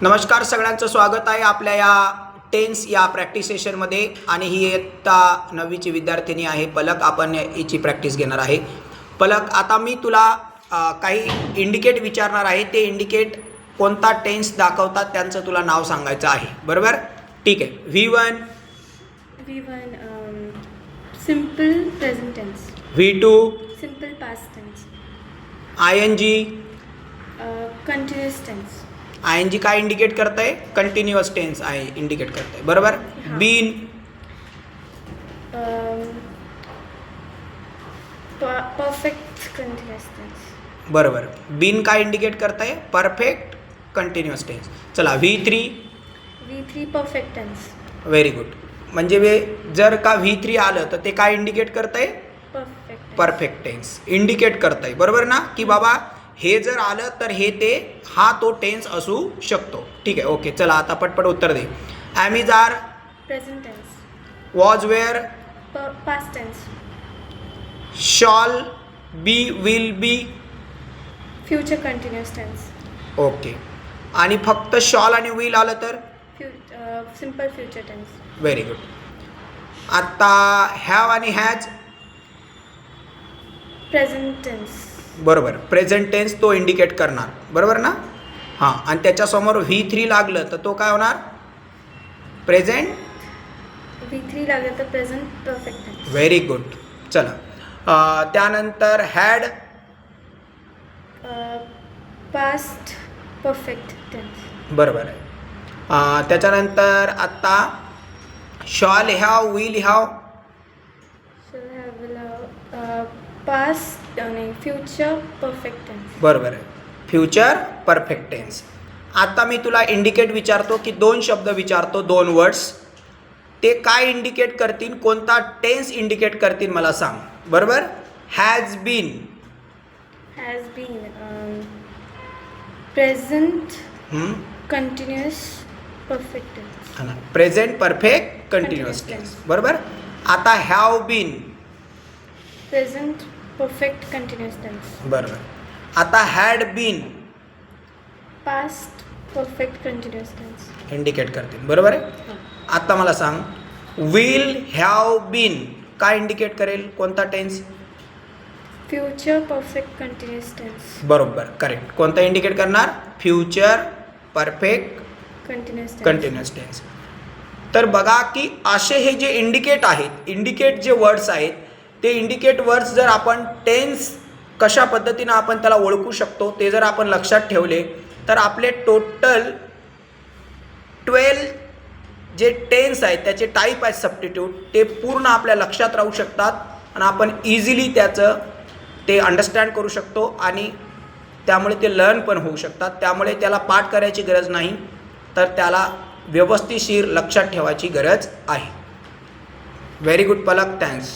नमस्कार, सगळ्यांचं स्वागत आहे आपल्या या टेन्स या प्रॅक्टिस सेशनमध्ये. आणि ही इयत्ता 9वीची विद्यार्थिनी आहे पलक. आपण हिची प्रॅक्टिस घेणार आहे. पलक, आता मी तुला काही इंडिकेट विचारणार आहे. ते इंडिकेट कोणता टेन्स दाखवतात त्यांचं तुला नाव सांगायचं आहे, बरोबर? ठीक आहे. V1 simple present tense. V2 simple past tense. ING. Continuous tense. ING काय इंडिकेट करत आहे? कंटिन्युअस टेन्स आहे इंडिकेट करत आहे, बरोबर? Been perfect continuous tense. बरोबर. बीन काय इंडिकेट करत आहे? Perfect continuous tense. चला, V3 perfect tense. Very good. म्हणजे जर का V3 आलं तर ते काय इंडिकेट करत आहे? परफेक्ट टेन्स इंडिकेट करत आहे, बरोबर ना? की बाबा हे जर आलं तर हा तो टेन्स असू शकतो. ठीक आहे, ओके. चला आता पटपट उत्तर दे. Am are present tense. Was were past tense. Shall be will be future continuous tense. Okay. आणि फक्त शॉल आणि विल आलं तर simple future tense. Very good. आता हॅव आणि हॅज प्रेझेंट टेन्स. बरोबर. प्रेझेंट टेन्स तो इंडिकेट करणार, बरोबर ना? हां. आणि त्याच्यासमोर V3 लागलं तर तो काय होणार? प्रेझेंट. V3 लागलं तर present perfect tense. Very good. चला, त्यानंतर हॅड पास्ट परफेक्ट टेन्स. बरोबर आहे. त्याच्यानंतर आता shall have will have past आणि फ्युचर परफेक्ट टेन्स. बरोबर आहे. Future perfect tense. आता मी तुला इंडिकेट विचारतो की 2 शब्द विचारतो, 2 वर्ड्स. ते काय इंडिकेट करतील, कोणता टेन्स इंडिकेट करतील मला सांग, बरोबर? Has been present continuous perfect tense. Present perfect continuous tense, बरोबर. आता have been present perfect continuous tense. बरोबर. आता had been past perfect continuous tense indicate करतील, बरोबर आहे. आता मला सांग विल हॅव बीन काय इंडिकेट करेल, कोणता tense? Future perfect continuous tense. बरोबर, करेक्ट. कोणता इंडिकेट करणार? Future perfect continuous tense. तर बघा की असे हे जे इंडिकेट आहेत, इंडिकेट जे वर्ड्स आहेत, ते इंडिकेट वर्ड्स जर आपण टेन्स कशा पद्धतीनं आपण त्याला ओळखू शकतो ते जर आपण लक्षात ठेवले तर आपले टोटल 12 जे टेन्स आहेत त्याचे टाईप आहेत सबस्टिट्यूट, ते पूर्ण आपल्या लक्षात राहू शकतात आणि आपण इझिली त्याचं ते अंडरस्टँड करू शकतो आणि त्यामुळे ते लर्न पण होऊ शकतात. त्यामुळे त्याला पाठ करायची गरज नाही, तर त्याला व्यवस्थितशीर लक्षात ठेवायची गरज आहे. व्हेरी गुड पलक, थँक्स.